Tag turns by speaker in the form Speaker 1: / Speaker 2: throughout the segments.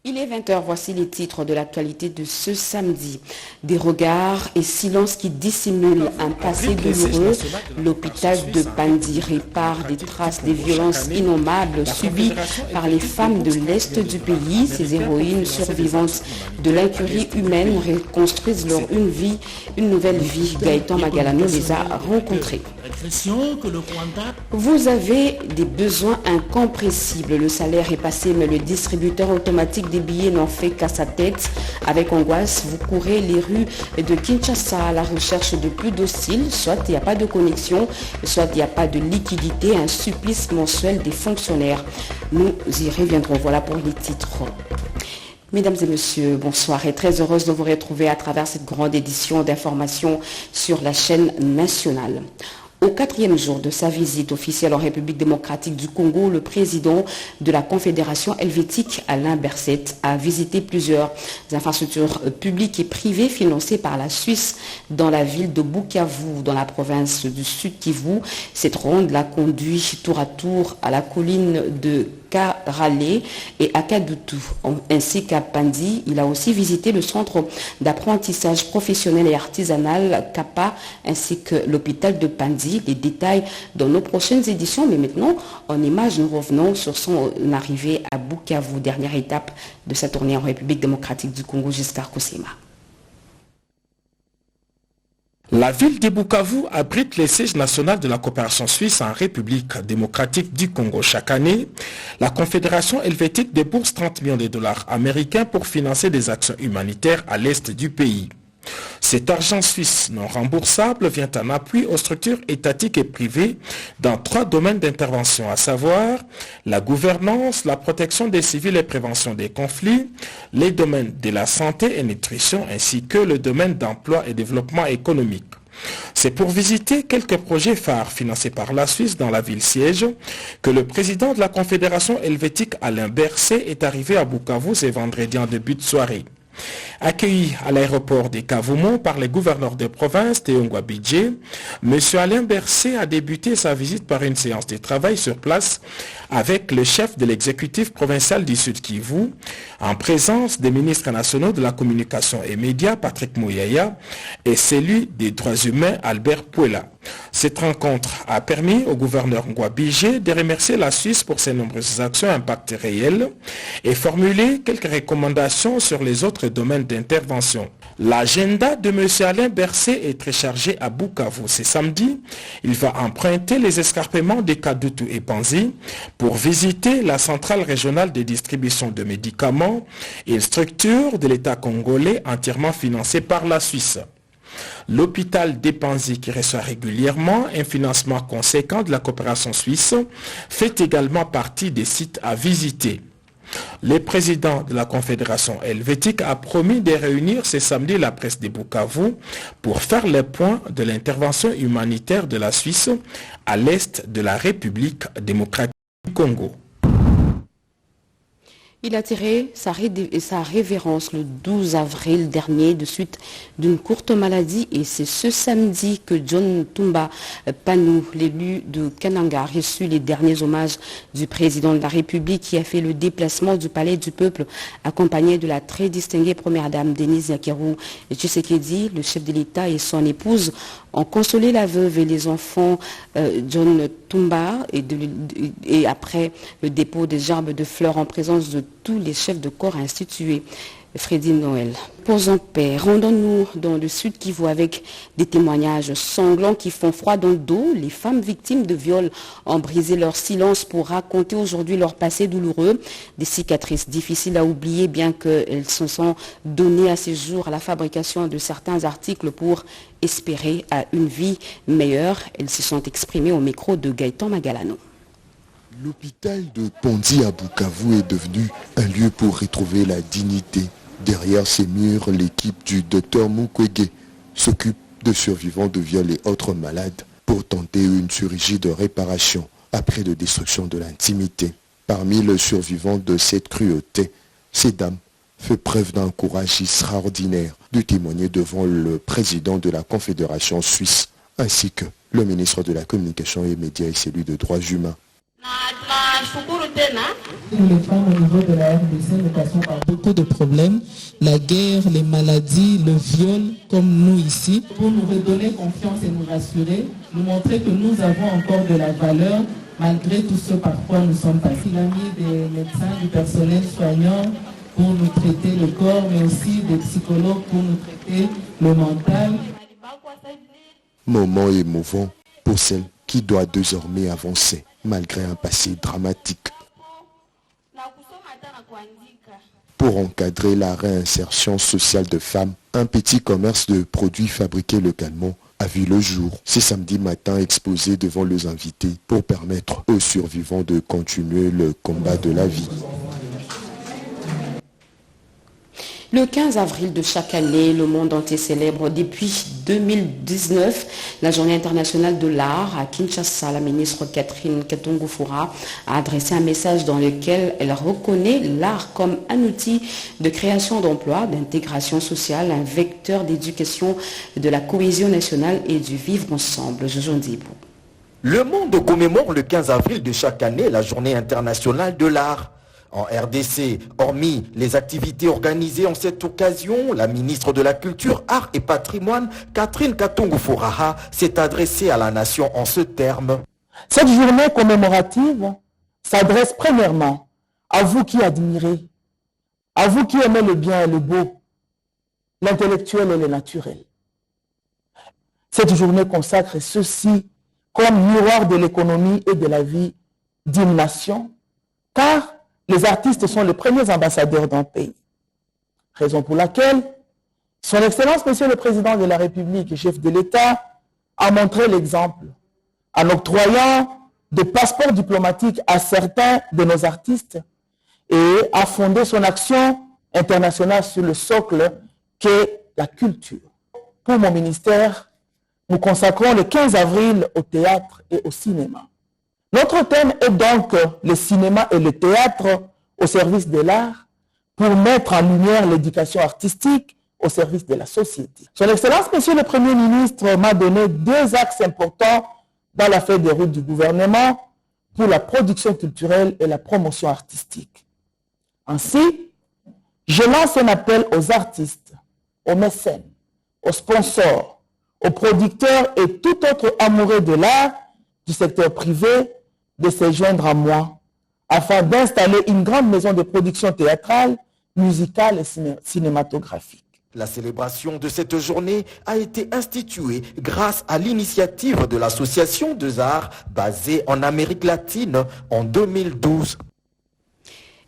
Speaker 1: Il est 20h, voici les titres de l'actualité de ce samedi. Des regards et silences qui dissimulent un passé douloureux. L'hôpital de Pandi répare des traces des violences innommables subies par les femmes de l'Est du pays. Ces héroïnes survivantes de l'incurie humaine reconstruisent une nouvelle vie. Gaëtan Magalano les a rencontrées. Vous avez des besoins incompressibles. Le salaire est passé, mais le distributeur automatique des billets n'en fait qu'à sa tête. Avec angoisse, vous courez les rues de Kinshasa à la recherche de plus dociles. Soit il n'y a pas de connexion, soit il n'y a pas de liquidité, un supplice mensuel des fonctionnaires. Nous y reviendrons. Voilà pour les titres. Mesdames et messieurs, bonsoir et très heureuse de vous retrouver à travers cette grande édition d'information sur la chaîne nationale. Au 4e jour de sa visite officielle en République démocratique du Congo, le président de la Confédération helvétique, Alain Berset, a visité plusieurs infrastructures publiques et privées financées par la Suisse dans la ville de Bukavu, dans la province du Sud Kivu. Cette ronde l'a conduit tour à tour à la colline de Karale et à Kadutu, ainsi qu'à Pandi. Il a aussi visité le centre d'apprentissage professionnel et artisanal Kappa, ainsi que l'hôpital de Pandi. Les détails dans nos prochaines éditions, mais maintenant, en images, nous revenons sur son arrivée à Bukavu, dernière étape de sa tournée en République démocratique du Congo jusqu'à Kosema.
Speaker 2: La ville de Bukavu abrite le siège national de la coopération suisse en République démocratique du Congo. Chaque année, la Confédération helvétique débourse 30 millions de dollars américains pour financer des actions humanitaires à l'est du pays. Cet argent suisse non remboursable vient en appui aux structures étatiques et privées dans 3 domaines d'intervention, à savoir la gouvernance, la protection des civils et prévention des conflits, les domaines de la santé et nutrition, ainsi que le domaine d'emploi et développement économique. C'est pour visiter quelques projets phares financés par la Suisse dans la ville siège que le président de la Confédération helvétique Alain Berset est arrivé à Bukavu ce vendredi en début de soirée. Accueilli à l'aéroport de Kavumu par les gouverneurs de province Théo Ngouabidje, M. Alain Berset a débuté sa visite par une séance de travail sur place avec le chef de l'exécutif provincial du Sud Kivu, en présence des ministres nationaux de la communication et médias Patrick Mouyaya et celui des droits humains Albert Pouela. Cette rencontre a permis au gouverneur Ngouabidje de remercier la Suisse pour ses nombreuses actions à impact réel et formuler quelques recommandations sur les autres domaines d'intervention. L'agenda de M. Alain Berset est très chargé à Bukavu. Ce samedi, il va emprunter les escarpements de Kadutu et Panzi pour visiter la centrale régionale de distribution de médicaments et une structure de l'État congolais entièrement financée par la Suisse. L'hôpital de Panzi, qui reçoit régulièrement un financement conséquent de la coopération suisse, fait également partie des sites à visiter. Le président de la Confédération helvétique a promis de réunir ce samedi la presse de Bukavu pour faire le point de l'intervention humanitaire de la Suisse à l'est de la République démocratique du Congo.
Speaker 1: Il a tiré sa révérence le 12 avril dernier de suite d'une courte maladie et c'est ce samedi que John Tumba Panou, l'élu de Kananga, a reçu les derniers hommages du président de la République qui a fait le déplacement du Palais du Peuple accompagné de la très distinguée première dame Denise Yakeru Tshisekedi. Le chef de l'État et son épouse ont consolé la veuve et les enfants John Tumba et après le dépôt des gerbes de fleurs en présence de tous les chefs de corps institués. Freddy Noël. Pause en paix. Rendons-nous dans le Sud Kivu avec des témoignages sanglants qui font froid dans le dos. Les femmes victimes de viols ont brisé leur silence pour raconter aujourd'hui leur passé douloureux. Des cicatrices difficiles à oublier bien qu'elles se sont données à ces jours à la fabrication de certains articles pour espérer à une vie meilleure. Elles se sont exprimées au micro de Gaëtan Magalano.
Speaker 3: L'hôpital de Pandi à Bukavu est devenu un lieu pour retrouver la dignité. Derrière ces murs, l'équipe du Dr Mukwege s'occupe de survivants de viols et autres malades pour tenter une chirurgie de réparation après de destruction de l'intimité. Parmi les survivants de cette cruauté, ces dames font preuve d'un courage extraordinaire de témoigner devant le président de la Confédération suisse ainsi que le ministre de la Communication et Médias et celui de Droits humains.
Speaker 4: Nous, les femmes, au niveau de la RDC, nous passons par beaucoup de problèmes. La guerre, les maladies, le viol, comme nous ici. Pour nous redonner confiance et nous rassurer, nous montrer que nous avons encore de la valeur, malgré tout ce parfois nous sommes passés. Il a mis des médecins, du personnel soignant pour nous traiter le corps, mais aussi des psychologues pour nous traiter le mental.
Speaker 3: Moment émouvant pour celle qui doit désormais avancer malgré un passé dramatique. Pour encadrer la réinsertion sociale de femmes, un petit commerce de produits fabriqués localement a vu le jour ce samedi matin exposé devant les invités pour permettre aux survivants de continuer le combat de la vie.
Speaker 1: Le 15 avril de chaque année, le monde entier célèbre depuis 2019 la Journée internationale de l'art. À Kinshasa, la ministre Catherine Katongo-Fora a adressé un message dans lequel elle reconnaît l'art comme un outil de création d'emplois, d'intégration sociale, un vecteur d'éducation, de la cohésion nationale et du vivre ensemble. Jojo Ndibou.
Speaker 5: Le monde commémore le 15 avril de chaque année la Journée internationale de l'art. En RDC, hormis les activités organisées en cette occasion, la ministre de la Culture, Art et Patrimoine, Catherine Katongo-Fora, s'est adressée à la nation en ce terme.
Speaker 6: Cette journée commémorative s'adresse premièrement à vous qui admirez, à vous qui aimez le bien et le beau, l'intellectuel et le naturel. Cette journée consacre ceci comme miroir de l'économie et de la vie d'une nation, car les artistes sont les premiers ambassadeurs d'un pays. Raison pour laquelle Son Excellence, Monsieur le Président de la République et chef de l'État, a montré l'exemple en octroyant des passeports diplomatiques à certains de nos artistes et a fondé son action internationale sur le socle qu'est la culture. Pour mon ministère, nous consacrons le 15 avril au théâtre et au cinéma. Notre thème est donc le cinéma et le théâtre au service de l'art pour mettre en lumière l'éducation artistique au service de la société. Son Excellence, Monsieur le Premier ministre, m'a donné 2 axes importants dans la feuille de route du gouvernement pour la production culturelle et la promotion artistique. Ainsi, je lance un appel aux artistes, aux mécènes, aux sponsors, aux producteurs et tout autre amoureux de l'art du secteur privé de se joindre à moi afin d'installer une grande maison de production théâtrale, musicale et cinématographique.
Speaker 5: La célébration de cette journée a été instituée grâce à l'initiative de l'Association des arts basée en Amérique latine en 2012.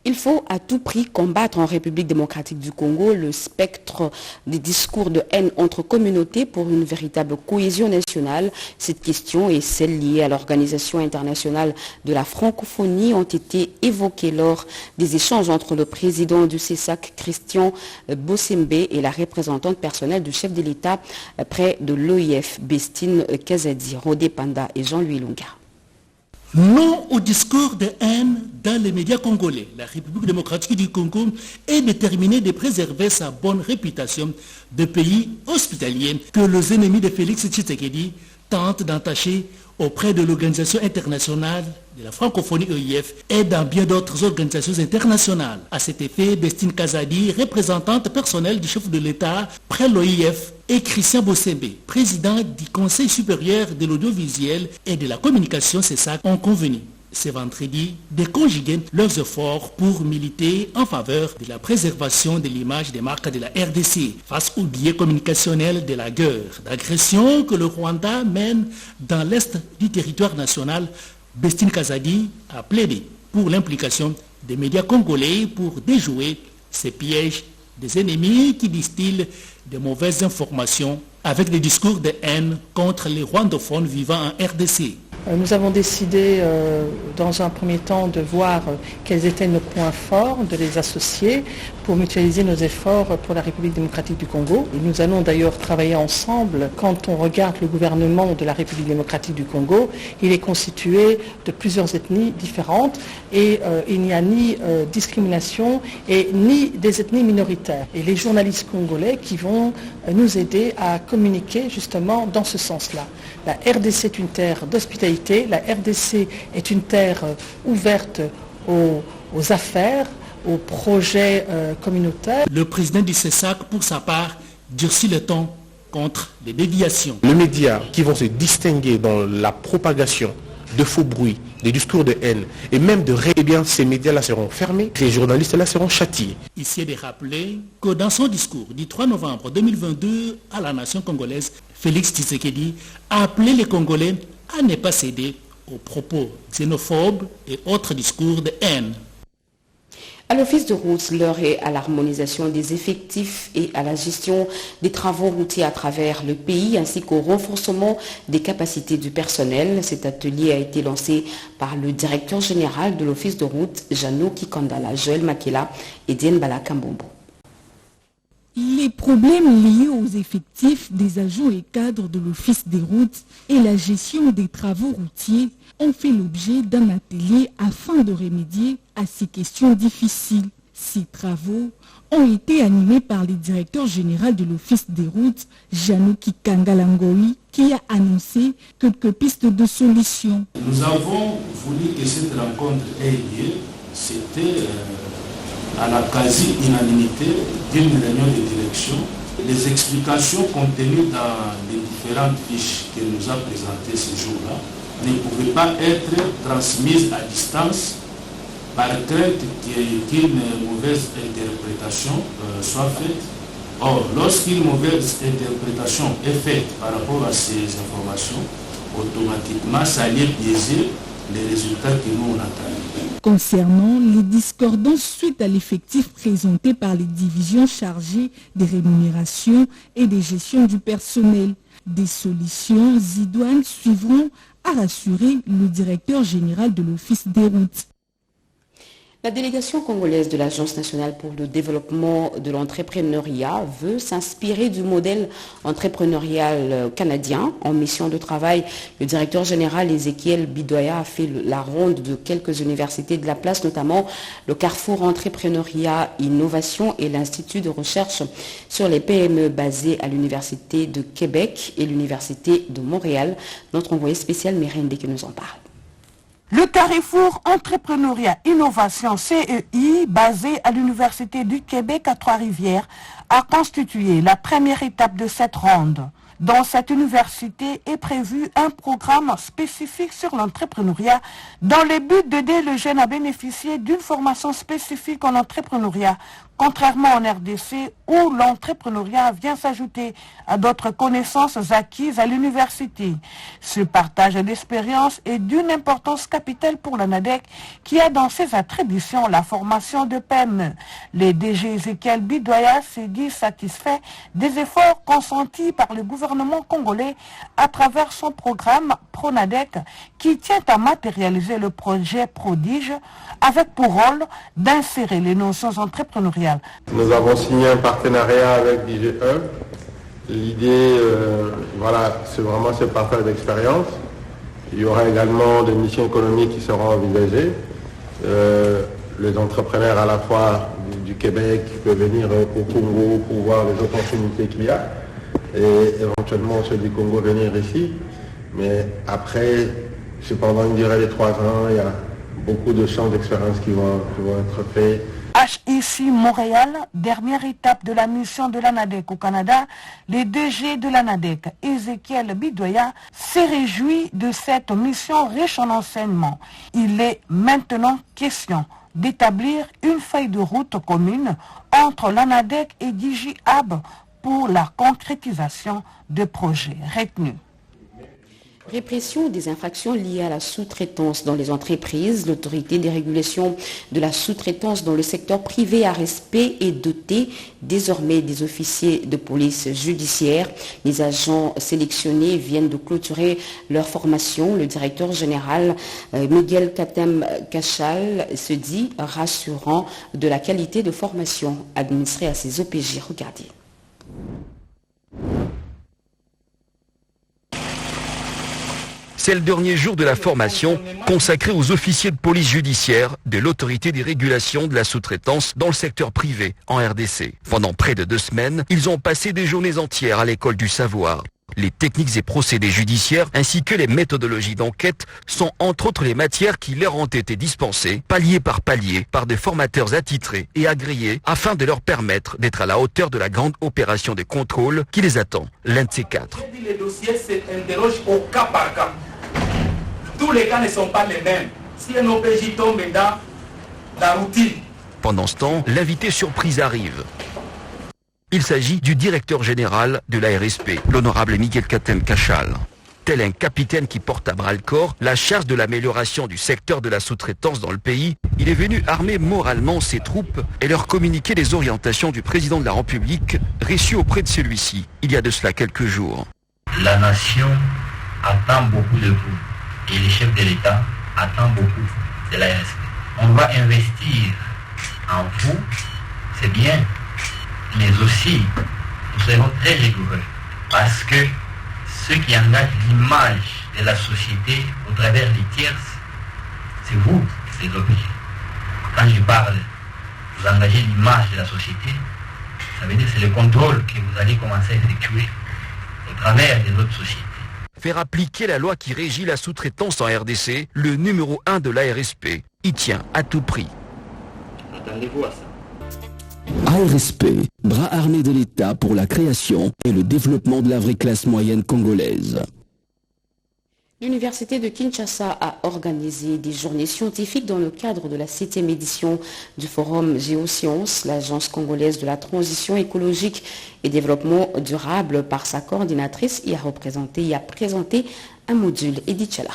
Speaker 1: Il faut à tout prix combattre en République démocratique du Congo le spectre des discours de haine entre communautés pour une véritable cohésion nationale. Cette question et celle liée à l'Organisation internationale de la francophonie ont été évoquées lors des échanges entre le président du CESAC, Christian Bossembe, et la représentante personnelle du chef de l'État près de l'OIF, Bestine Kazadi, Rodé Panda et Jean-Louis Lunga.
Speaker 7: Non au discours de haine dans les médias congolais. La République démocratique du Congo est déterminée de préserver sa bonne réputation de pays hospitalier que les ennemis de Félix Tshisekedi tentent d'entacher auprès de l'Organisation internationale de la francophonie OIF et dans bien d'autres organisations internationales. À cet effet, Bestine Kazadi, représentante personnelle du chef de l'État près l'OIF, et Christian Bossembe, président du Conseil supérieur de l'audiovisuel et de la communication CESAC, ont convenu ce vendredi de conjuguer leurs efforts pour militer en faveur de la préservation de l'image des marques de la RDC face au biais communicationnel de la guerre d'agression que le Rwanda mène dans l'est du territoire national. Bestine Kazadi a plaidé pour l'implication des médias congolais pour déjouer ces pièges des ennemis qui distillent de mauvaises informations avec des discours de haine contre les rwandophones vivant en RDC.
Speaker 8: Nous avons décidé dans un premier temps de voir quels étaient nos points forts, de les associer pour mutualiser nos efforts pour la République démocratique du Congo. Et nous allons d'ailleurs travailler ensemble. Quand on regarde le gouvernement de la République démocratique du Congo, il est constitué de plusieurs ethnies différentes et il n'y a ni discrimination et ni des ethnies minoritaires. Et les journalistes congolais qui vont nous aider à communiquer justement dans ce sens-là. La RDC est une terre d'hospitalité, la RDC est une terre ouverte aux affaires, aux projets communautaires.
Speaker 7: Le président du CESAC, pour sa part, durcit le ton contre les déviations.
Speaker 9: Les médias qui vont se distinguer dans la propagation de faux bruits, des discours de haine et même de eh bien ces médias-là seront fermés, ces journalistes-là seront châtiés.
Speaker 7: Ici est de rappeler que dans son discours du 3 novembre 2022 à la nation congolaise, Félix Tshisekedi a appelé les Congolais à ne pas céder aux propos xénophobes et autres discours de haine.
Speaker 1: À l'Office de route, l'heure est à l'harmonisation des effectifs et à la gestion des travaux routiers à travers le pays, ainsi qu'au renforcement des capacités du personnel. Cet atelier a été lancé par le directeur général de l'Office de route, Jano Kikandala, Joël Makela et Diane Balakambombo.
Speaker 10: Les problèmes liés aux effectifs des agents et cadres de l'Office des routes et la gestion des travaux routiers ont fait l'objet d'un atelier afin de remédier à ces questions difficiles. Ces travaux ont été animés par le directeur général de l'Office des routes, Jano Kikandala, qui a annoncé quelques pistes de solutions.
Speaker 11: Nous avons voulu que cette rencontre ait lieu. C'était à la quasi-unanimité d'une réunion de direction. Les explications contenues dans les différentes fiches que nous a présentées ce jour-là ne pouvaient pas être transmises à distance par crainte qu'une mauvaise interprétation soit faite. Or, lorsqu'une mauvaise interprétation est faite par rapport à ces informations, automatiquement ça allait biaiser les résultats que nous on attendait.
Speaker 10: Concernant les discordances suite à l'effectif présenté par les divisions chargées des rémunérations et des gestions du personnel, des solutions idoines suivront, a rassuré le directeur général de l'Office des routes.
Speaker 1: La délégation congolaise de l'Agence nationale pour le développement de l'entrepreneuriat veut s'inspirer du modèle entrepreneurial canadien. En mission de travail, le directeur général Ezekiel Bidoya a fait la ronde de quelques universités de la place, notamment le Carrefour Entrepreneuriat Innovation et l'Institut de recherche sur les PME basé à l'Université de Québec et l'Université de Montréal. Notre envoyé spécial Mérinde qui nous en parle.
Speaker 12: Le Carrefour Entrepreneuriat Innovation CEI, basé à l'Université du Québec à Trois-Rivières, a constitué la première étape de cette ronde. Dans cette université est prévu un programme spécifique sur l'entrepreneuriat dans le but d'aider les jeunes à bénéficier d'une formation spécifique en entrepreneuriat, contrairement en RDC où l'entrepreneuriat vient s'ajouter à d'autres connaissances acquises à l'université. Ce partage d'expérience est d'une importance capitale pour l'ANADEC qui a dans ses attributions la formation de PME. Le DG Ezekiel Bidoya s'est dit satisfait des efforts consentis par le gouvernement congolais à travers son programme PRONADEC qui tient à matérialiser le projet Prodige avec pour rôle d'insérer les notions entrepreneuriales.
Speaker 13: Nous avons signé un partenariat avec DGE. L'idée, c'est vraiment ce partage d'expérience. Il y aura également des missions économiques qui seront envisagées. Les entrepreneurs à la fois du Québec qui peuvent venir au Congo pour voir les opportunités qu'il y a et éventuellement ceux du Congo venir ici. Mais après, c'est pendant une durée de 3 ans, il y a beaucoup de champs d'expérience qui vont être faits.
Speaker 12: HIC Montréal, dernière étape de la mission de l'ANADEC au Canada, les DG de l'ANADEC, Ezekiel Bidoya, s'est réjoui de cette mission riche en enseignements. Il est maintenant question d'établir une feuille de route commune entre l'ANADEC et DigiHub pour la concrétisation de projets retenus.
Speaker 1: Répression des infractions liées à la sous-traitance dans les entreprises. L'autorité des régulations de la sous-traitance dans le secteur privé a respect et doté désormais des officiers de police judiciaire. Les agents sélectionnés viennent de clôturer leur formation. Le directeur général Miguel Katem Kachal se dit rassurant de la qualité de formation administrée à ces OPJ. Regardez.
Speaker 14: C'est le dernier jour de la formation consacrée aux officiers de police judiciaire de l'autorité des régulations de la sous-traitance dans le secteur privé en RDC. Pendant près de 2 semaines, ils ont passé des journées entières à l'école du savoir. Les techniques et procédés judiciaires ainsi que les méthodologies d'enquête sont entre autres les matières qui leur ont été dispensées, palier par palier, par des formateurs attitrés et agréés afin de leur permettre d'être à la hauteur de la grande opération de contrôle qui les attend, l'un de ces quatre.
Speaker 15: Les dossiers s'interrogent au cas par cas. Tous les cas ne sont pas les mêmes. Si un OPJ tombe dans la routine.
Speaker 14: Pendant ce temps, l'invité surprise arrive. Il s'agit du directeur général de la RSP, l'honorable Miguel Katem Cachal. Tel un capitaine qui porte à bras-le-corps la charge de l'amélioration du secteur de la sous-traitance dans le pays, il est venu armer moralement ses troupes et leur communiquer les orientations du président de la République reçues auprès de celui-ci, il y a de cela quelques jours.
Speaker 16: La nation attend beaucoup de vous et les chefs de l'État attendent beaucoup de la RSP. On va investir en vous, c'est bien, mais aussi nous serons très rigoureux parce que ce qui engage l'image de la société au travers des tierces, c'est vous, les OPJ. Quand je parle, vous engagez l'image de la société, ça veut dire que c'est le contrôle que vous allez commencer à effectuer au travers des autres sociétés.
Speaker 14: Faire appliquer la loi qui régit la sous-traitance en RDC, le numéro 1 de la RSP, y tient à tout prix.
Speaker 16: Attendez-vous à ça.
Speaker 17: ARSP, bras armé de l'État pour la création et le développement de la vraie classe moyenne congolaise.
Speaker 1: L'Université de Kinshasa a organisé des journées scientifiques dans le cadre de la 7e édition du Forum Géosciences. L'Agence congolaise de la transition écologique et développement durable, par sa coordinatrice, y a présenté un module. Edith Chala.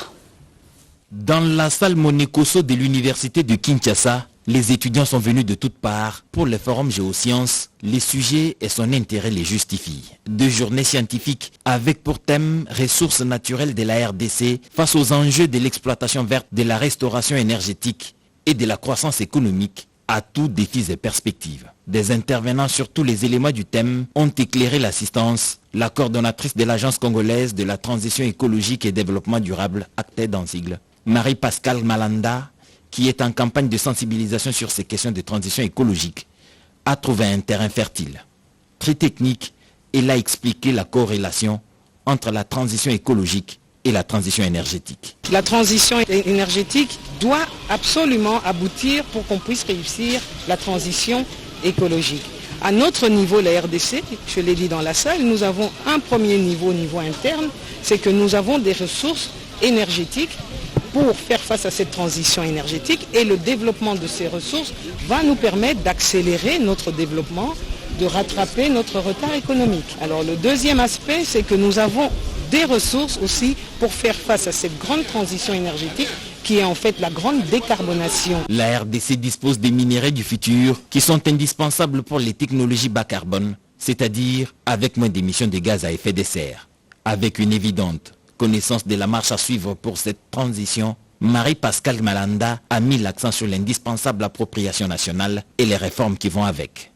Speaker 18: Dans la salle Monekoso de l'Université de Kinshasa, les étudiants sont venus de toutes parts pour le Forum Géosciences. Les sujets et son intérêt les justifient. 2 journées scientifiques avec pour thème ressources naturelles de la RDC face aux enjeux de l'exploitation verte, de la restauration énergétique et de la croissance économique, à tous défis et perspectives. Des intervenants sur tous les éléments du thème ont éclairé l'assistance. La coordonnatrice de l'Agence congolaise de la transition écologique et développement durable, ACTED en sigle, Marie-Pascale Malanda, qui est en campagne de sensibilisation sur ces questions de transition écologique, a trouvé un terrain fertile. Très technique, elle a expliqué la corrélation entre la transition écologique et la transition énergétique.
Speaker 19: La transition énergétique doit absolument aboutir pour qu'on puisse réussir la transition écologique. À notre niveau, la RDC, je l'ai dit dans la salle, nous avons un premier niveau, au niveau interne, c'est que nous avons des ressources énergétiques pour faire face à cette transition énergétique, et le développement de ces ressources va nous permettre d'accélérer notre développement, de rattraper notre retard économique. Alors le deuxième aspect, c'est que nous avons des ressources aussi pour faire face à cette grande transition énergétique qui est en fait la grande décarbonation.
Speaker 18: La RDC dispose des minéraux du futur qui sont indispensables pour les technologies bas carbone, c'est-à-dire avec moins d'émissions de gaz à effet de serre. Avec une évidente connaissance de la marche à suivre pour cette transition, Marie-Pascale Malanda a mis l'accent sur l'indispensable appropriation nationale et les réformes qui vont avec.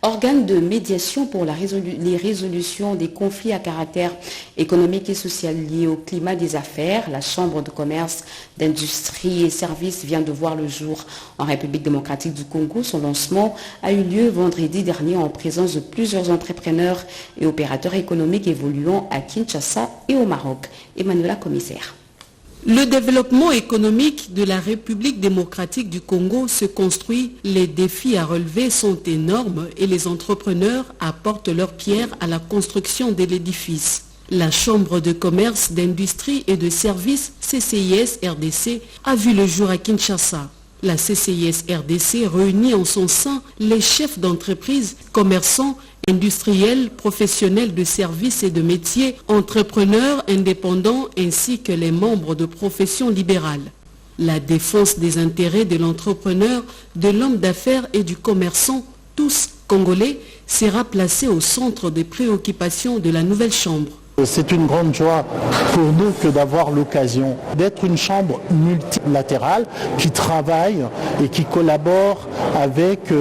Speaker 1: Organe de médiation pour les résolutions des conflits à caractère économique et social liés au climat des affaires, la Chambre de commerce, d'industrie et services vient de voir le jour en République démocratique du Congo. Son lancement a eu lieu vendredi dernier en présence de plusieurs entrepreneurs et opérateurs économiques évoluant à Kinshasa et au Maroc. Emmanuela Commissaire.
Speaker 20: Le développement économique de la République démocratique du Congo se construit, les défis à relever sont énormes et les entrepreneurs apportent leur pierre à la construction de l'édifice. La Chambre de commerce, d'industrie et de services CCIS-RDC a vu le jour à Kinshasa. La CCIS-RDC réunit en son sein les chefs d'entreprise, commerçants, industriels, professionnels de services et de métiers, entrepreneurs indépendants ainsi que les membres de professions libérales. La défense des intérêts de l'entrepreneur, de l'homme d'affaires et du commerçant, tous congolais, sera placée au centre des préoccupations de la nouvelle Chambre.
Speaker 21: C'est une grande joie pour nous que d'avoir l'occasion d'être une chambre multilatérale qui travaille et qui collabore avec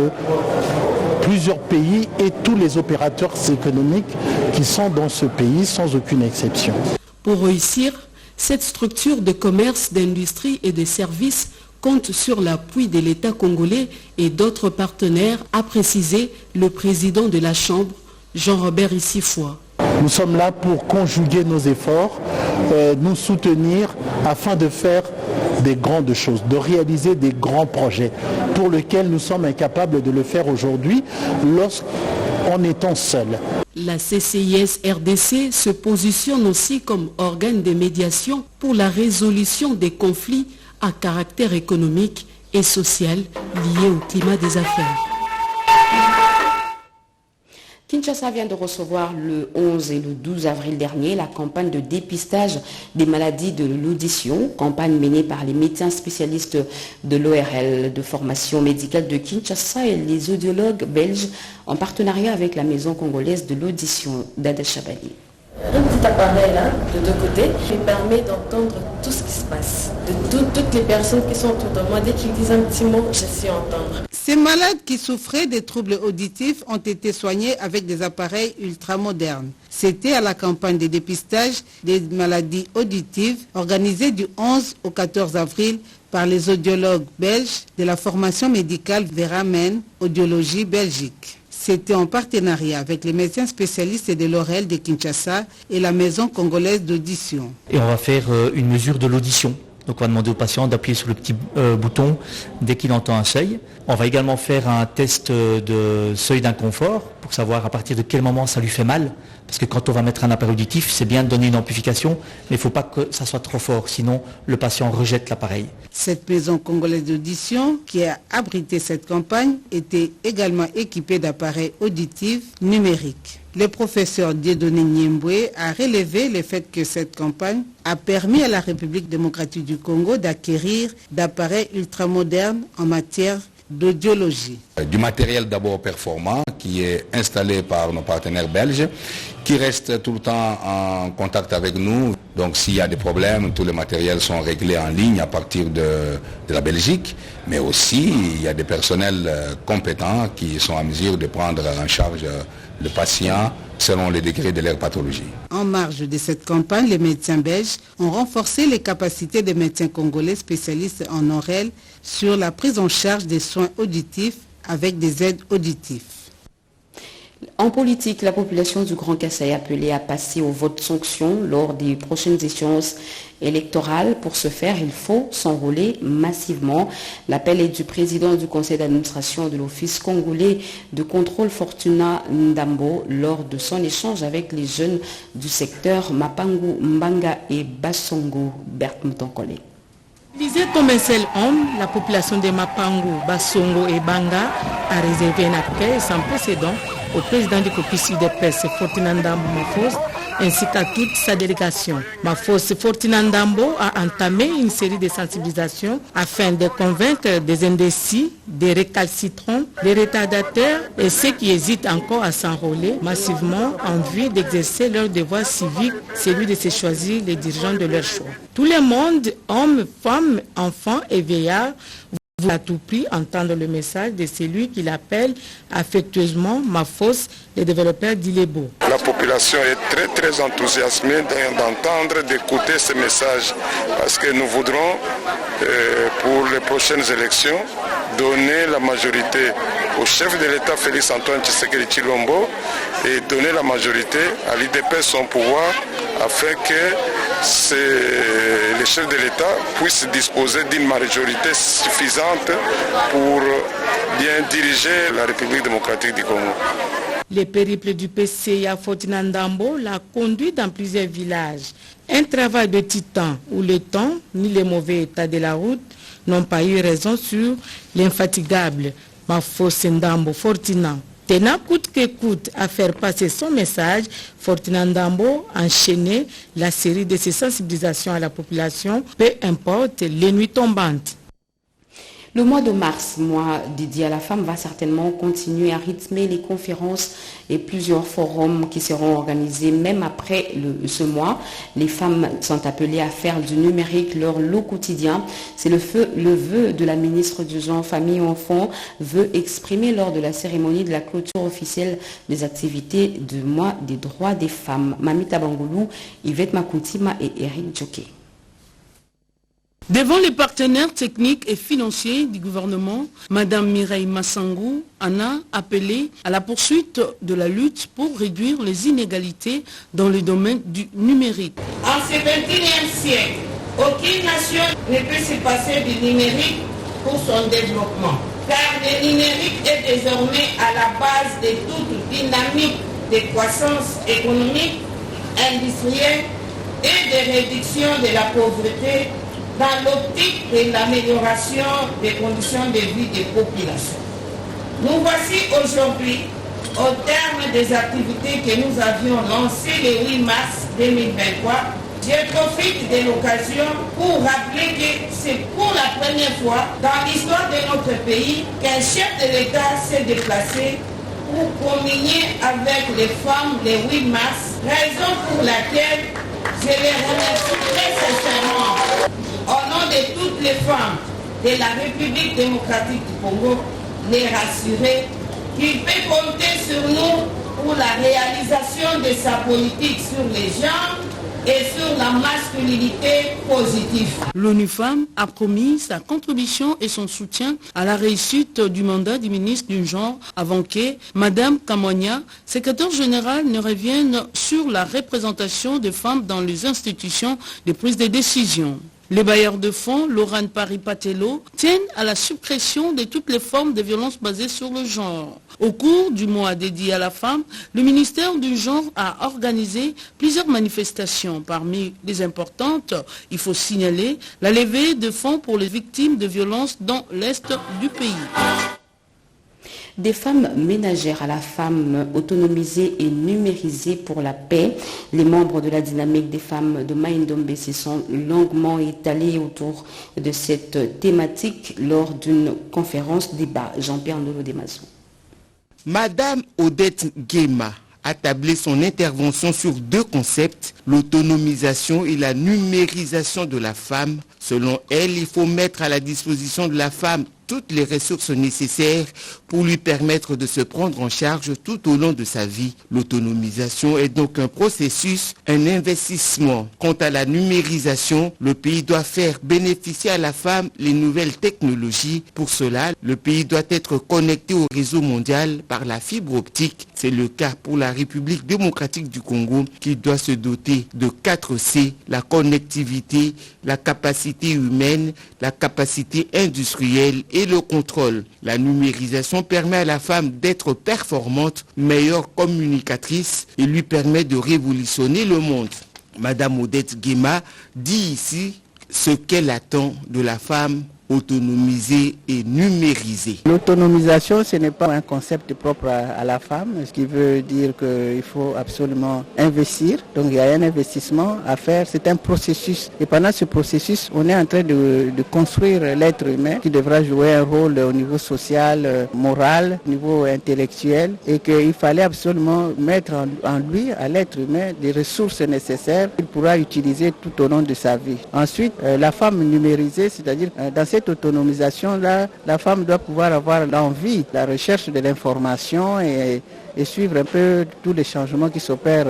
Speaker 21: plusieurs pays et tous les opérateurs économiques qui sont dans ce pays sans aucune exception.
Speaker 20: Pour réussir, cette structure de commerce, d'industrie et de services compte sur l'appui de l'État congolais et d'autres partenaires, a précisé le président de la Chambre, Jean-Robert Issifoua.
Speaker 21: Nous sommes là pour conjuguer nos efforts, nous soutenir afin de faire des grandes choses, de réaliser des grands projets pour lesquels nous sommes incapables de le faire aujourd'hui en étant seuls.
Speaker 20: La CCIS RDC se positionne aussi comme organe de médiation pour la résolution des conflits à caractère économique et social liés au climat des affaires.
Speaker 1: Kinshasa vient de recevoir le 11 et le 12 avril dernier la campagne de dépistage des maladies de l'audition, campagne menée par les médecins spécialistes de l'ORL de formation médicale de Kinshasa et les audiologues belges en partenariat avec la Maison congolaise de l'audition d'Adel Chabali.
Speaker 2: Un petit appareil là, de deux côtés, qui permet d'entendre tout ce qui se passe. De toutes les personnes qui sont autour de moi, dès qu'ils disent un petit mot, je sais entendre.
Speaker 22: Ces malades qui souffraient des troubles auditifs ont été soignés avec des appareils ultramodernes. C'était à la campagne de dépistage des maladies auditives organisée du 11 au 14 avril par les audiologues belges de la formation médicale Veramen Audiologie Belgique. C'était en partenariat avec les médecins spécialistes de l'ORL de Kinshasa et la Maison congolaise d'audition.
Speaker 23: Et on va faire une mesure de l'audition. Donc on va demander au patient d'appuyer sur le petit bouton dès qu'il entend un seuil. On va également faire un test de seuil d'inconfort pour savoir à partir de quel moment ça lui fait mal. Parce que quand on va mettre un appareil auditif, c'est bien de donner une amplification, mais il ne faut pas que ça soit trop fort, sinon le patient rejette l'appareil.
Speaker 22: Cette maison congolaise d'audition qui a abrité cette campagne était également équipée d'appareils auditifs numériques. Le professeur Dieudonné Niemboué a relevé le fait que cette campagne a permis à la République démocratique du Congo d'acquérir d'appareils ultramodernes en matière d'audiologie.
Speaker 24: Du matériel d'abord performant qui est installé par nos partenaires belges, qui restent tout le temps en contact avec nous. Donc s'il y a des problèmes, tous les matériels sont réglés en ligne à partir de la Belgique, mais aussi il y a des personnels compétents qui sont en mesure de prendre en charge le patient selon les degrés de leur pathologie.
Speaker 22: En marge de cette campagne, les médecins belges ont renforcé les capacités des médecins congolais spécialistes en ORL sur la prise en charge des soins auditifs avec des aides auditives.
Speaker 1: En politique, la population du Grand Kassai est appelée à passer au vote sanction lors des prochaines échéances électorales. Pour ce faire, il faut s'enrôler massivement. L'appel est du président du conseil d'administration de l'Office congolais de contrôle Fortuna Ndambo lors de son échange avec les jeunes du secteur Mapangu, Mbanga et Bassongo. Bert Moutonkole.
Speaker 25: Visée comme un seul homme, la population de Mapangu, Bassongo et Banga a réservé un accueil sans précédent au président du caucus UDPS, Fortuna Ndambo Mafos, ainsi qu'à toute sa délégation. Mafos Fortuna Ndambo a entamé une série de sensibilisations afin de convaincre des indécis, des récalcitrants, des retardataires et ceux qui hésitent encore à s'enrôler massivement en vue d'exercer leur devoir civique, celui de se choisir les dirigeants de leur choix. Tout le monde, hommes, femmes, enfants et vieillards, vous à tout prix entendre le message de celui qui l'appelle affectueusement Mafos, le développeur d'Ilebo.
Speaker 26: La population est très enthousiasmée d'entendre, d'écouter ce message parce que nous voudrons, pour les prochaines élections, donner la majorité au chef de l'État Félix Antoine Tshisekedi Tshilombo et donner la majorité à l'IDP son pouvoir afin que les chefs de l'État puissent disposer d'une majorité suffisante pour bien diriger la République démocratique du Congo.
Speaker 25: Les périples du PCA Fortuna Ndambo l'a conduit dans plusieurs villages. Un travail de titan où le temps ni le mauvais état de la route n'ont pas eu raison sur l'infatigable Mafos Ndambo Fortuna. Tenant coûte que coûte à faire passer son message, Fortuna Ndambo a enchaîné la série de ses sensibilisations à la population, peu importe les nuits tombantes.
Speaker 1: Le mois de mars, mois dédié à la femme, va certainement continuer à rythmer les conférences et plusieurs forums qui seront organisés même après ce mois. Les femmes sont appelées à faire du numérique leur lot quotidien. C'est le vœu de la ministre du Genre, Famille et Enfants, vœu exprimé lors de la cérémonie de la clôture officielle des activités du mois des droits des femmes. Mamita Bangoulou, Yvette Makuntima et Eric Djoké.
Speaker 20: Devant les partenaires techniques et financiers du gouvernement, Mme Mireille Massangou en a appelé à la poursuite de la lutte pour réduire les inégalités dans le domaine du numérique.
Speaker 3: En ce 21e siècle, aucune nation ne peut se passer du numérique pour son développement, car le numérique est désormais à la base de toute dynamique de croissance économique, industrielle et de réduction de la pauvreté dans l'optique de l'amélioration des conditions de vie des populations. Nous voici aujourd'hui au terme des activités que nous avions lancées le 8 mars 2023. Je profite de l'occasion pour rappeler que c'est pour la première fois dans l'histoire de notre pays qu'un chef de l'État s'est déplacé pour communier avec les femmes le 8 mars, raison pour laquelle je les remercie très sincèrement. Au nom de toutes les femmes de la République démocratique du Congo, les rassurer qu'il peut compter sur nous pour la réalisation de sa politique sur les genres et sur la masculinité positive.
Speaker 20: L'ONU Femmes a promis sa contribution et son soutien à la réussite du mandat du ministre du Genre avant que Mme Kamonia, secrétaire générale, ne revienne sur la représentation des femmes dans les institutions de prise de décision. Les bailleurs de fonds, Laurent Paris-Patello, tiennent à la suppression de toutes les formes de violences basées sur le genre. Au cours du mois dédié à la femme, le ministère du Genre a organisé plusieurs manifestations. Parmi les importantes, il faut signaler la levée de fonds pour les victimes de violences dans l'Est du pays.
Speaker 1: Des femmes ménagères à la femme autonomisée et numérisée pour la paix. Les membres de la dynamique des femmes de Maïndombe se sont longuement étalés autour de cette thématique lors d'une conférence débat. Jean-Pierre Ndolo Demazo.
Speaker 4: Madame Odette Guéma a tablé son intervention sur deux concepts, l'autonomisation et la numérisation de la femme. Selon elle, il faut mettre à la disposition de la femme toutes les ressources nécessaires pour lui permettre de se prendre en charge tout au long de sa vie. L'autonomisation est donc un processus, un investissement. Quant à la numérisation, le pays doit faire bénéficier à la femme les nouvelles technologies. Pour cela, le pays doit être connecté au réseau mondial par la fibre optique. C'est le cas pour la République démocratique du Congo qui doit se doter de 4C, la connectivité, la capacité humaine, la capacité industrielle et le contrôle. La numérisation permet à la femme d'être performante, meilleure communicatrice et lui permet de révolutionner le monde. Madame Odette Guéma dit ici ce qu'elle attend de la femme autonomisée et numérisée.
Speaker 5: L'autonomisation, ce n'est pas un concept propre à la femme, ce qui veut dire qu'il faut absolument investir. Donc il y a un investissement à faire, c'est un processus. Et pendant ce processus, on est en train de construire l'être humain qui devra jouer un rôle au niveau social, moral, au niveau intellectuel, et qu'il fallait absolument mettre en lui, à l'être humain, des ressources nécessaires qu'il pourra utiliser tout au long de sa vie. Ensuite, la femme numérisée, c'est-à-dire dans cette autonomisation-là, la femme doit pouvoir avoir l'envie, la recherche de l'information et suivre un peu tous les changements qui s'opèrent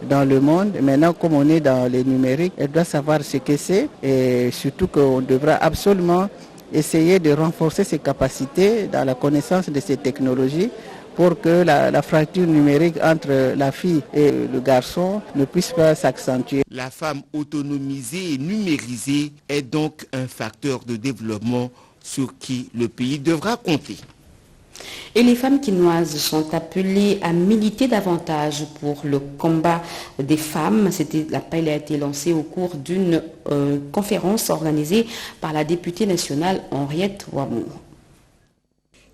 Speaker 5: dans le monde. Maintenant, comme on est dans les numériques, elle doit savoir ce que c'est et surtout qu'on devra absolument essayer de renforcer ses capacités dans la connaissance de ces technologies pour que la fracture numérique entre la fille et le garçon ne puisse pas s'accentuer.
Speaker 4: La femme autonomisée et numérisée est donc un facteur de développement sur qui le pays devra compter.
Speaker 1: Et les femmes quinoises sont appelées à militer davantage pour le combat des femmes. L'appel a été lancé au cours d'une conférence organisée par la députée nationale Henriette Ouamou.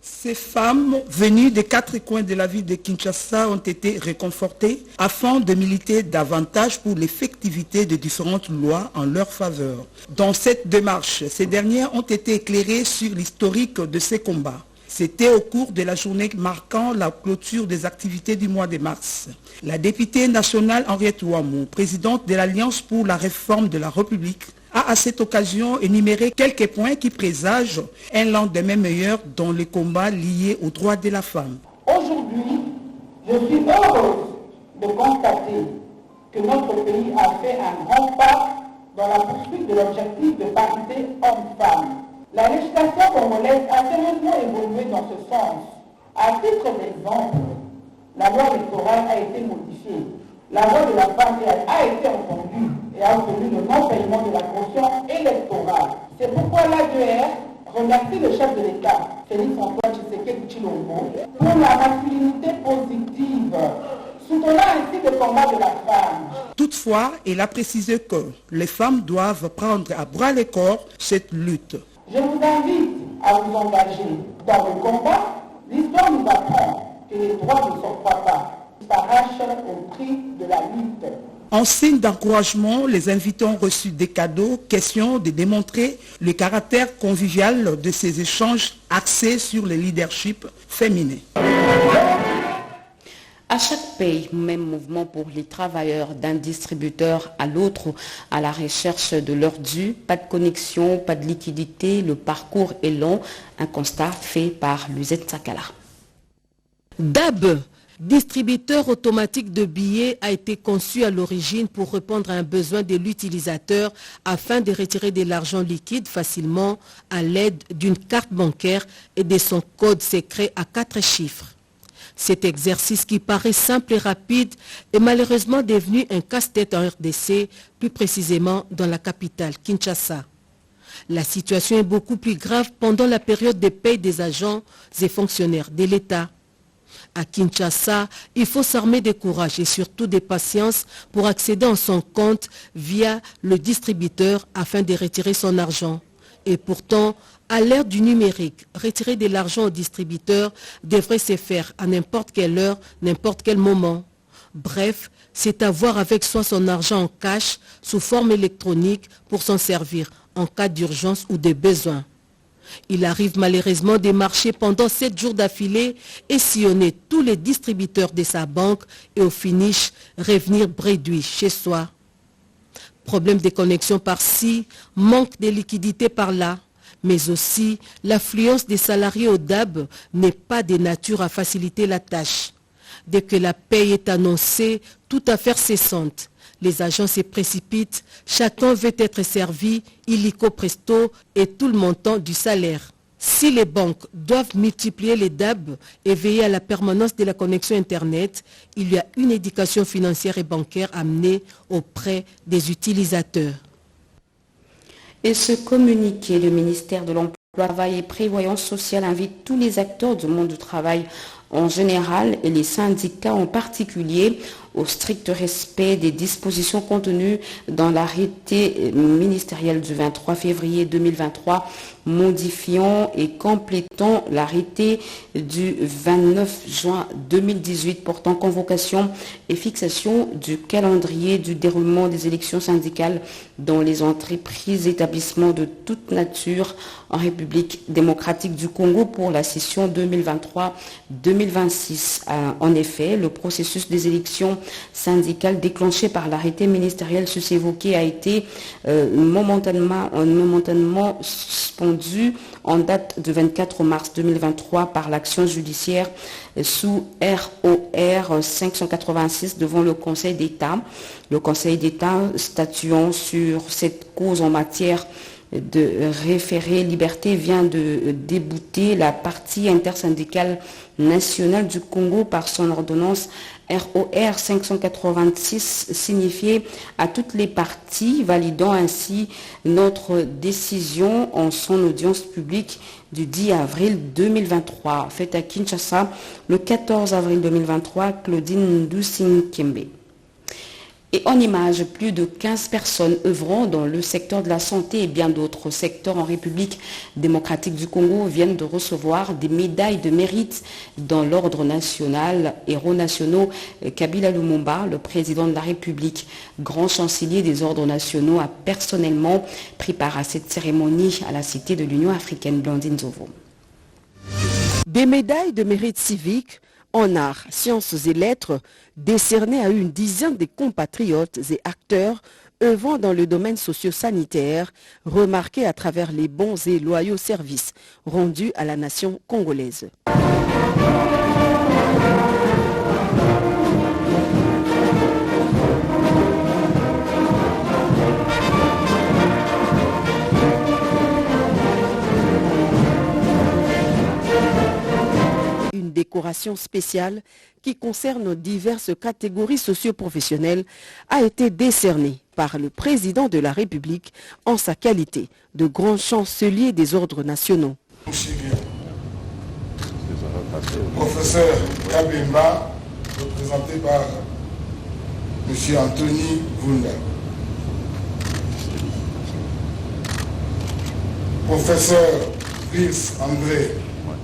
Speaker 6: Ces femmes venues des quatre coins de la ville de Kinshasa ont été réconfortées afin de militer davantage pour l'effectivité de différentes lois en leur faveur. Dans cette démarche, ces dernières ont été éclairées sur l'historique de ces combats. C'était au cours de la journée marquant la clôture des activités du mois de mars. La députée nationale Henriette Ouamou, présidente de l'Alliance pour la réforme de la République, a à cette occasion énuméré quelques points qui présagent un lendemain meilleur dans les combats liés aux droits de la femme.
Speaker 12: Aujourd'hui, je suis heureuse de constater que notre pays a fait un grand pas
Speaker 7: dans la poursuite de l'objectif de parité homme-femme. La législation congolaise a sérieusement évolué dans ce sens. À titre d'exemple, la loi électorale a été modifiée. La voix de la femme a été entendue et a obtenu le non-paiement de la caution électorale. C'est pourquoi l'ADR remercie le chef de l'État, Félix-Antoine Tshisekedi Tshilombo, pour la masculinité positive, soutenant ainsi le combat de la femme.
Speaker 6: Toutefois, il a précisé que les femmes doivent prendre à bras le corps cette lutte.
Speaker 7: Je vous invite à vous engager dans le combat. L'histoire nous apprend que les droits ne s'octroient pas, ils s'arrachent au prix de la lutte.
Speaker 6: En signe d'encouragement, les invités ont reçu des cadeaux, question de démontrer le caractère convivial de ces échanges axés sur le leadership féminin.
Speaker 1: À chaque pays, même mouvement pour les travailleurs d'un distributeur à l'autre à la recherche de leur dû. Pas de connexion, pas de liquidité, le parcours est long. Un constat fait par Luzette Sakala.
Speaker 20: DAB, distributeur automatique de billets, a été conçu à l'origine pour répondre à un besoin de l'utilisateur afin de retirer de l'argent liquide facilement à l'aide d'une carte bancaire et de son code secret à 4 chiffres. Cet exercice qui paraît simple et rapide est malheureusement devenu un casse-tête en RDC, plus précisément dans la capitale, Kinshasa. La situation est beaucoup plus grave pendant la période de paie des agents et fonctionnaires de l'État. À Kinshasa, il faut s'armer de courage et surtout de patience pour accéder à son compte via le distributeur afin de retirer son argent. Et pourtant, à l'ère du numérique, retirer de l'argent au distributeur devrait se faire à n'importe quelle heure, n'importe quel moment. Bref, c'est avoir avec soi son argent en cash sous forme électronique pour s'en servir en cas d'urgence ou de besoin. Il arrive malheureusement de marcher pendant 7 jours d'affilée et sillonner tous les distributeurs de sa banque et au finish revenir bredouille chez soi. Problème de connexion par-ci, manque de liquidité par-là, mais aussi l'affluence des salariés au DAB n'est pas de nature à faciliter la tâche. Dès que la paye est annoncée, toute affaire cessante. Les agents se précipitent, chacun veut être servi, illico presto et tout le montant du salaire. Si les banques doivent multiplier les DAB et veiller à la permanence de la connexion Internet, il y a une éducation financière et bancaire amenée auprès des utilisateurs.
Speaker 1: Et ce communiqué, le ministère de l'Emploi, Travail et Prévoyance sociale invite tous les acteurs du monde du travail en général et les syndicats en particulier au strict respect des dispositions contenues dans l'arrêté ministériel du 23 février 2023 modifiant et complétant l'arrêté du 29 juin 2018 portant convocation et fixation du calendrier du déroulement des élections syndicales dans les entreprises et établissements de toute nature en République démocratique du Congo pour la session 2023-2026. En effet, le processus des élections syndicales déclenché par l'arrêté ministériel sus-évoqué a été momentanément suspendu en date du 24 mars 2023 par l'action judiciaire sous ROR 586 devant le Conseil d'État. Le Conseil d'État statuant sur cette cause en matière de référé liberté vient de débouter la partie intersyndicale nationale du Congo par son ordonnance ROR 586 signifiée à toutes les parties, validant ainsi notre décision en son audience publique du 10 avril 2023, faite à Kinshasa le 14 avril 2023, Claudine Ndusinkembe. Et en images, plus de 15 personnes œuvrant dans le secteur de la santé et bien d'autres secteurs en République démocratique du Congo viennent de recevoir des médailles de mérite dans l'ordre national, héros nationaux. Kabila Lumumba, le président de la République, grand chancelier des ordres nationaux, a personnellement pris part à cette cérémonie à la Cité de l'Union africaine, Blandine Zovo.
Speaker 8: Des médailles de mérite civique en arts, sciences et lettres, décernées à une dizaine de compatriotes et acteurs œuvrant dans le domaine socio-sanitaire, remarqués à travers les bons et loyaux services rendus à la nation congolaise. décoration spéciale qui concerne diverses catégories socio-professionnelles a été décerné par le président de la République en sa qualité de grand chancelier des ordres nationaux.
Speaker 9: Professeur Kabemba, représenté par M. Anthony Vunda. Professeur Fils André.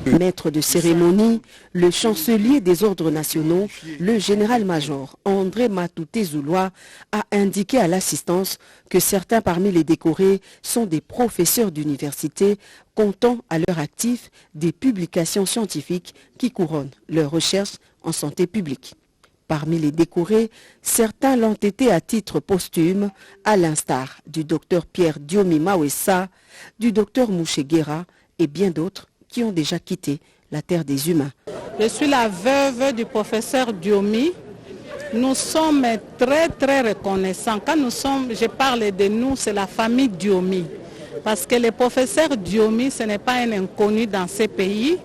Speaker 8: Maître de cérémonie, le chancelier des ordres nationaux, le général-major André Matouté Zoulois, a indiqué à l'assistance que certains parmi les décorés sont des professeurs d'université comptant à leur actif des publications scientifiques qui couronnent leurs recherches en santé publique. Parmi les décorés, certains l'ont été à titre posthume, à l'instar du docteur Pierre Diomi Mawessa, du docteur Mouché Guéra et bien d'autres qui ont déjà quitté la terre des humains.
Speaker 10: Je suis la veuve du professeur Diomi. Nous sommes très reconnaissants. Quand je parle de nous, c'est la famille Diomi. Parce que le professeur Diomi, ce n'est pas un inconnu dans ces pays.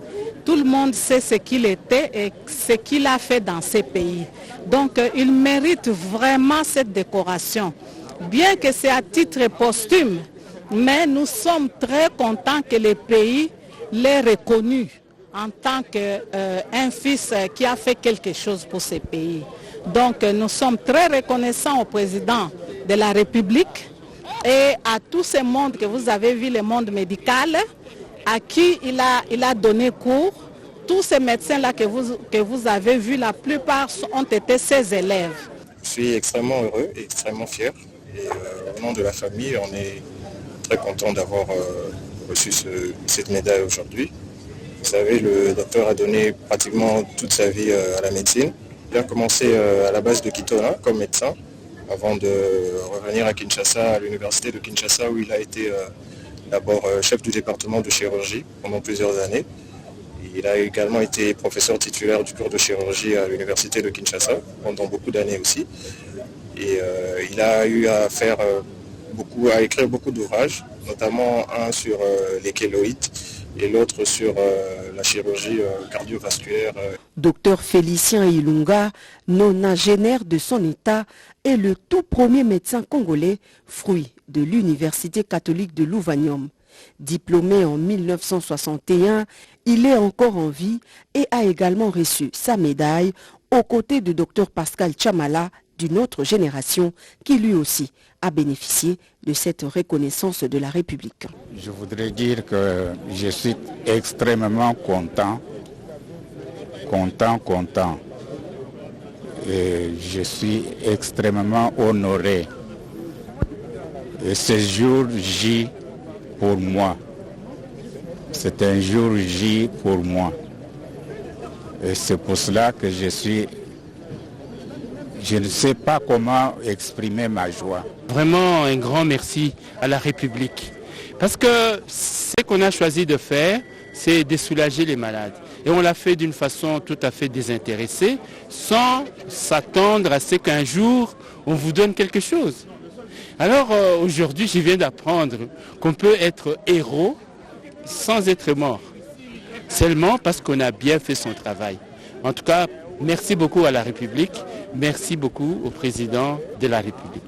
Speaker 10: Tout le monde sait ce qu'il était et ce qu'il a fait dans ces pays. Donc il mérite vraiment cette décoration. Bien que c'est à titre posthume, mais nous sommes très contents que le pays l'ait reconnu en tant qu'un fils qui a fait quelque chose pour ce pays. Donc nous sommes très reconnaissants au président de la République et à tout ce monde que vous avez vu, le monde médical, à qui il a donné cours. Tous ces médecins-là que vous avez vus, la plupart ont été ses élèves.
Speaker 11: Je suis extrêmement heureux et extrêmement fier. Et au nom de la famille, on est très content d'avoir reçu cette médaille aujourd'hui. Vous savez, le docteur a donné pratiquement toute sa vie à la médecine. Il a commencé à la base de Kitona comme médecin avant de revenir à Kinshasa, à l'université de Kinshasa, où il a été d'abord chef du département de chirurgie pendant plusieurs années. Il a également été professeur titulaire du cours de chirurgie à l'université de Kinshasa pendant beaucoup d'années aussi. Et il a eu à écrire beaucoup d'ouvrages, notamment un sur les kéloïdes et l'autre sur la chirurgie cardiovasculaire.
Speaker 8: Docteur Félicien Ilunga, nonagénaire de son état, est le tout premier médecin congolais, fruit de l'Université catholique de Louvanium. Diplômé en 1961, il est encore en vie et a également reçu sa médaille aux côtés du docteur Pascal Chamala d'une autre génération qui lui aussi a bénéficié de cette reconnaissance de la République.
Speaker 13: Je voudrais dire que je suis extrêmement content. Et je suis extrêmement honoré. Et ce jour J pour moi, c'est un jour J pour moi. Et c'est pour cela que je ne sais pas comment exprimer ma joie.
Speaker 14: Vraiment un grand merci à la République. Parce que ce qu'on a choisi de faire, c'est de soulager les malades. Et on l'a fait d'une façon tout à fait désintéressée, sans s'attendre à ce qu'un jour, on vous donne quelque chose. Alors aujourd'hui, je viens d'apprendre qu'on peut être héros sans être mort. Seulement parce qu'on a bien fait son travail. En tout cas, merci beaucoup à la République, merci beaucoup au président de la République.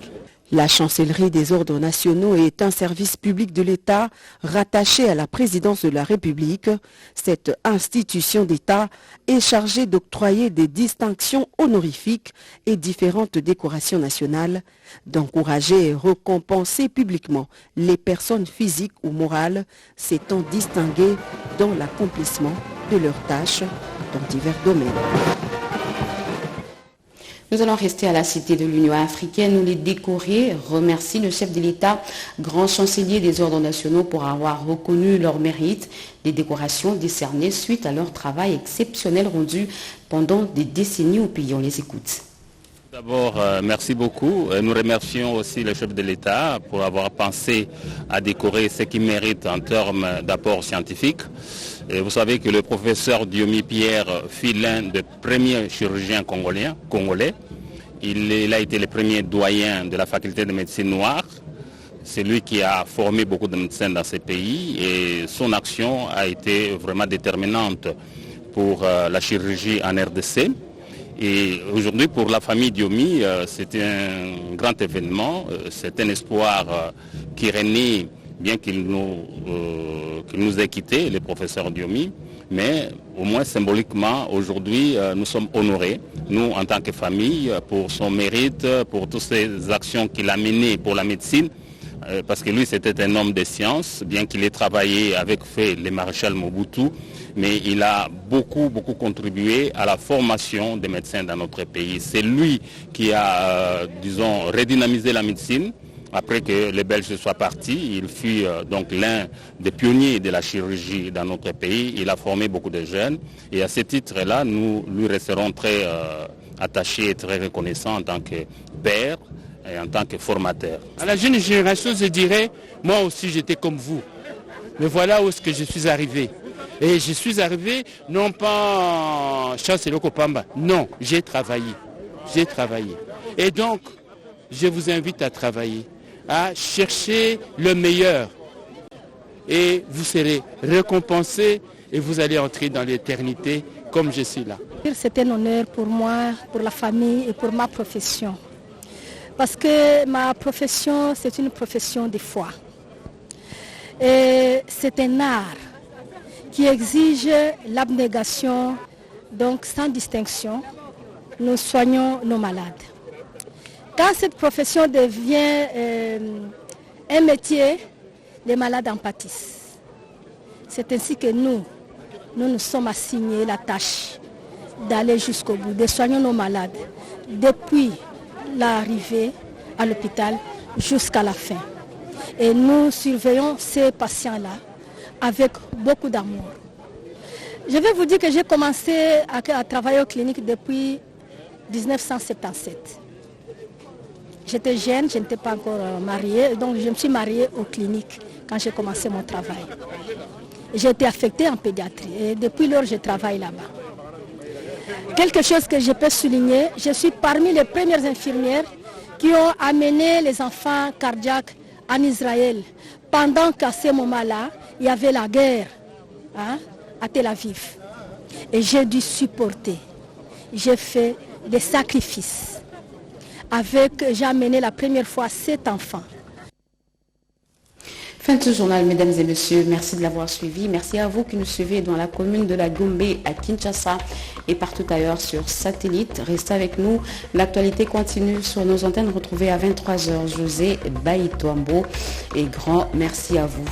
Speaker 8: La chancellerie des ordres nationaux est un service public de l'État rattaché à la présidence de la République. Cette institution d'État est chargée d'octroyer des distinctions honorifiques et différentes décorations nationales, d'encourager et récompenser publiquement les personnes physiques ou morales s'étant distinguées dans l'accomplissement de leurs tâches dans divers domaines.
Speaker 1: Nous allons rester à la Cité de l'Union africaine où les décorés remercient le chef de l'État, grand chancelier des ordres nationaux, pour avoir reconnu leur mérite, des décorations décernées suite à leur travail exceptionnel rendu pendant des décennies au pays. On les écoute.
Speaker 15: D'abord, merci beaucoup. Nous remercions aussi le chef de l'État pour avoir pensé à décorer ce qui mérite en termes d'apport scientifique. Et vous savez que le professeur Diomi Pierre fut l'un des premiers chirurgiens congolais. Il a été le premier doyen de la faculté de médecine noire. C'est lui qui a formé beaucoup de médecins dans ces pays et son action a été vraiment déterminante pour la chirurgie en RDC. Et aujourd'hui, pour la famille Diomi, c'est un grand événement, c'est un espoir qui renaît, bien qu'il nous ait quittés, le professeur Diomi. Mais au moins symboliquement, aujourd'hui, nous sommes honorés, nous en tant que famille, pour son mérite, pour toutes ces actions qu'il a menées pour la médecine. Parce que lui, c'était un homme de science, bien qu'il ait travaillé avec le maréchal Mobutu, mais il a beaucoup contribué à la formation des médecins dans notre pays. C'est lui qui a, redynamisé la médecine. Après que les Belges soient partis, il fut donc l'un des pionniers de la chirurgie dans notre pays. Il a formé beaucoup de jeunes et à ce titre-là, nous lui resterons très attachés et très reconnaissants en tant que père et en tant que formateur.
Speaker 14: À la jeune génération, je dirais, moi aussi j'étais comme vous. Mais voilà où est-ce que je suis arrivé. Et je suis arrivé, non pas en chasse et Lokopamba, non, j'ai travaillé. Et donc, je vous invite à travailler, à chercher le meilleur. Et vous serez récompensé et vous allez entrer dans l'éternité comme je suis là.
Speaker 2: C'est un honneur pour moi, pour la famille et pour ma profession. Parce que ma profession, c'est une profession de foi. Et c'est un art qui exige l'abnégation, donc sans distinction, nous soignons nos malades. Quand cette profession devient un métier, les malades en pâtissent. C'est ainsi que nous sommes assignés la tâche d'aller jusqu'au bout, de soigner nos malades, depuis l'arrivée à l'hôpital jusqu'à la fin. Et nous surveillons ces patients-là avec beaucoup d'amour. Je vais vous dire que j'ai commencé à travailler aux cliniques depuis 1977. J'étais jeune, je n'étais pas encore mariée, donc je me suis mariée aux cliniques quand j'ai commencé mon travail. J'ai été affectée en pédiatrie et depuis lors je travaille là-bas. Quelque chose que je peux souligner, je suis parmi les premières infirmières qui ont amené les enfants cardiaques en Israël. Pendant qu'à ce moment-là, il y avait la guerre à Tel Aviv. Et j'ai dû supporter. J'ai fait des sacrifices. J'ai amené la première fois 7 enfants.
Speaker 1: Fin de ce journal, mesdames et messieurs. Merci de l'avoir suivi. Merci à vous qui nous suivez dans la commune de la Gombe à Kinshasa et partout ailleurs sur satellite. Restez avec nous. L'actualité continue sur nos antennes. Retrouvez à 23h José Baïtoambo. Et grand merci à vous.